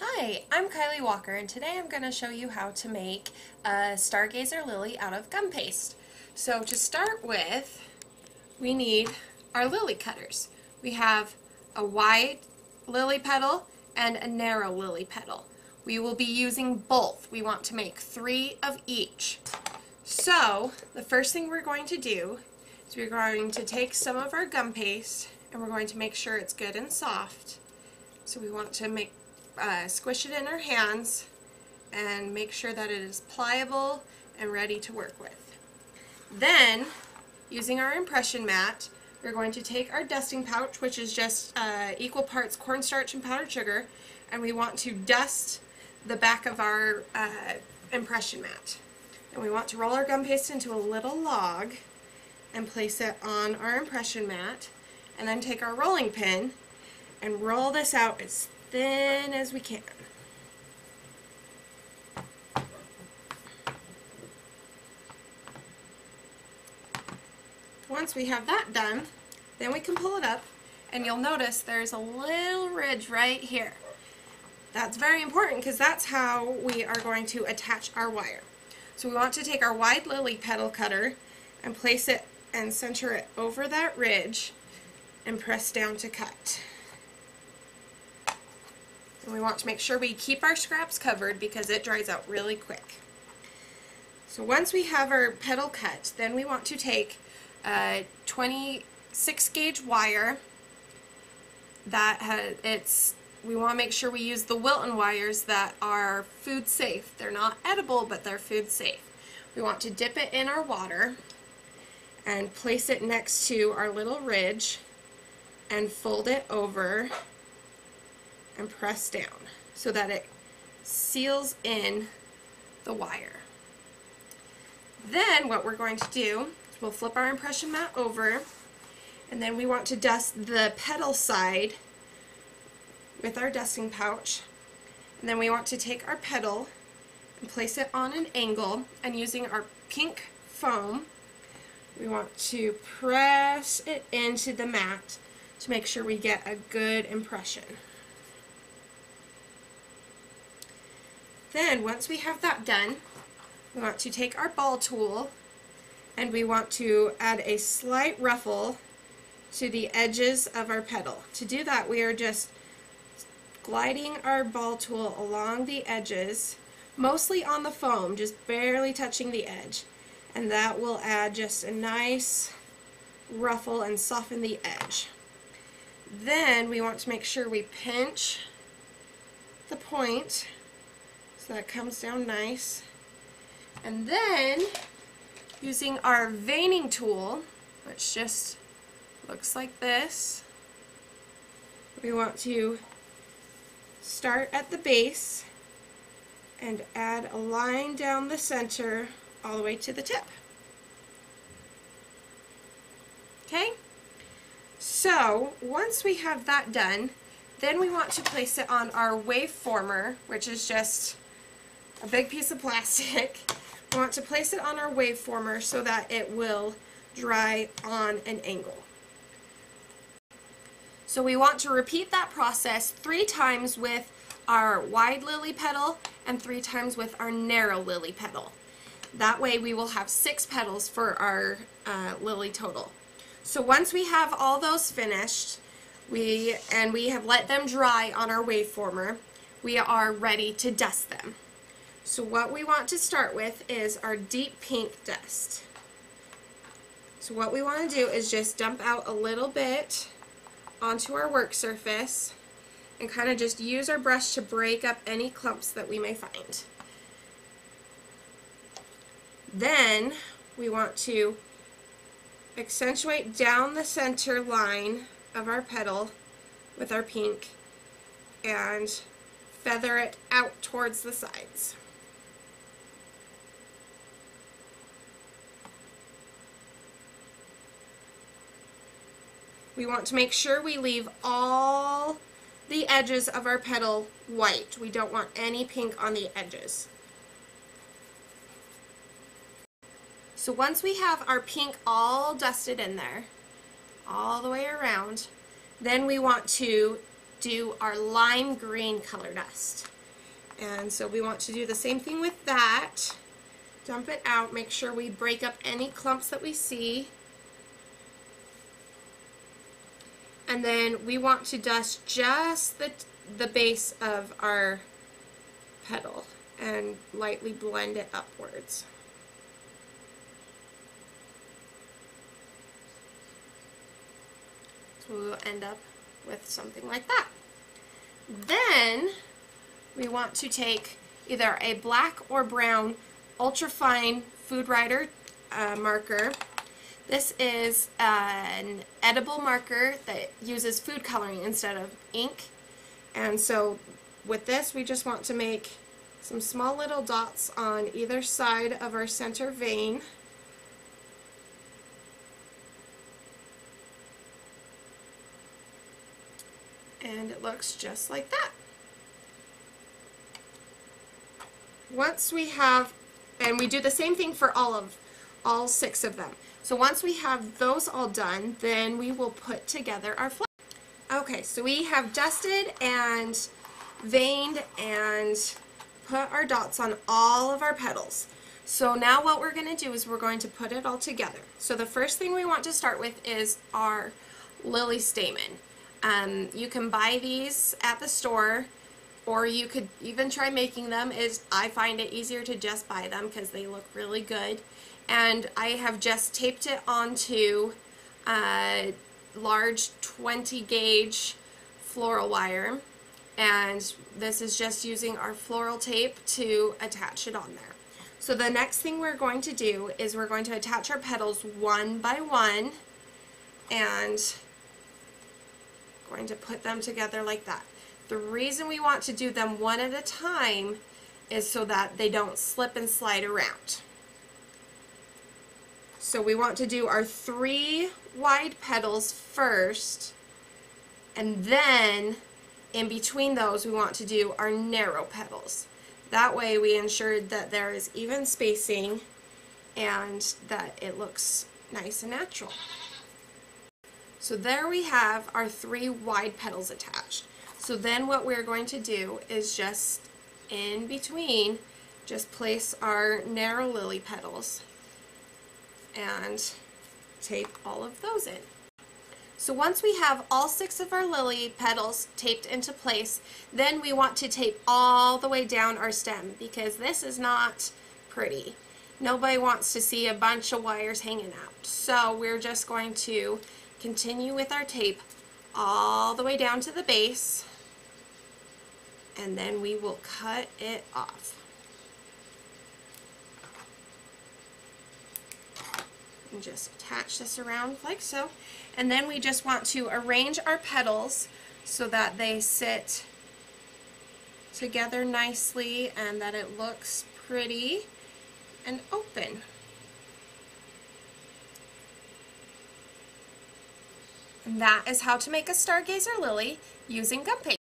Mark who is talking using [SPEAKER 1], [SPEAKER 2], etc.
[SPEAKER 1] Hi, I'm Kylie Walker, and today I'm going to show you how to make a stargazer lily out of gum paste. So to start with, we need our lily cutters. We have a wide lily petal and a narrow lily petal. We will be using both. We want to make 3 of each. So the first thing we're going to do is we're going to take some of our gum paste and we're going to make sure it's good and soft. So we want to squish it in our hands and make sure that it is pliable and ready to work with. Then, using our impression mat, we're going to take our dusting pouch, which is just equal parts cornstarch and powdered sugar, and we want to dust the back of our impression mat. And we want to roll our gum paste into a little log and place it on our impression mat, and then take our rolling pin and roll this out as thin as we can. Once we have that done, then we can pull it up, and you'll notice there's a little ridge right here. That's very important because that's how we are going to attach our wire. So we want to take our wide lily petal cutter and place it and center it over that ridge and press down to cut. And we want to make sure we keep our scraps covered because it dries out really quick. So once we have our petal cut, then we want to take a 26 gauge wire we want to make sure we use the Wilton wires that are food safe. They're not edible, but they're food safe. We want to dip it in our water and place it next to our little ridge and fold it over and press down so that it seals in the wire. Then what we're going to do is we'll flip our impression mat over, and then we want to dust the petal side with our dusting pouch, and then we want to take our petal and place it on an angle, and using our pink foam we want to press it into the mat to make sure we get a good impression. Then once we have that done, we want to take our ball tool and we want to add a slight ruffle to the edges of our petal. To do that, we are just gliding our ball tool along the edges, mostly on the foam, just barely touching the edge, and that will add just a nice ruffle and soften the edge. Then we want to make sure we pinch the point so that comes down nice. And then, using our veining tool, which just looks like this, we want to start at the base and add a line down the center all the way to the tip. Okay? So, once we have that done, then we want to place it on our wave former, which is just a big piece of plastic. We want to place it on our wave former so that it will dry on an angle. So we want to repeat that process 3 times with our wide lily petal and 3 times with our narrow lily petal. That way we will have 6 petals for our lily total. So once we have all those finished, we have let them dry on our wave former, we are ready to dust them. So what we want to start with is our deep pink dust. So what we want to do is just dump out a little bit onto our work surface and kind of just use our brush to break up any clumps that we may find. Then we want to accentuate down the center line of our petal with our pink and feather it out towards the sides. We want to make sure we leave all the edges of our petal white. We don't want any pink on the edges. So once we have our pink all dusted in there, all the way around, then we want to do our lime green color dust. And so we want to do the same thing with that. Dump it out, make sure we break up any clumps that we see. And then we want to dust just the base of our petal and lightly blend it upwards. So we'll end up with something like that. Then we want to take either a black or brown ultrafine food writer marker. This is an edible marker that uses food coloring instead of ink. And so with this, we just want to make some small little dots on either side of our center vein. And it looks just like that. Once we have, and we do the same thing for all 6 of them. So once we have those all done, then we will put together our flower. Okay, so we have dusted and veined and put our dots on all of our petals. So now what we're going to do is we're going to put it all together. So the first thing we want to start with is our lily stamen. You can buy these at the store, or you could even try making them. I find it easier to just buy them because they look really good. And I have just taped it onto a large 20 gauge floral wire, and this is just using our floral tape to attach it on there. So the next thing we're going to do is we're going to attach our petals one by one and going to put them together like that. The reason we want to do them one at a time is so that they don't slip and slide around. So we want to do our 3 wide petals first, and then in between those we want to do our narrow petals. That way we ensure that there is even spacing and that it looks nice and natural. So there we have our 3 wide petals attached. So then what we're going to do is just in between, just place our narrow lily petals and tape all of those in. So once we have all 6 of our lily petals taped into place, then we want to tape all the way down our stem, because this is not pretty. Nobody wants to see a bunch of wires hanging out. So we're just going to continue with our tape all the way down to the base, and then we will cut it off. And just attach this around like so. And then we just want to arrange our petals so that they sit together nicely and that it looks pretty and open. And that is how to make a stargazer lily using gum paste.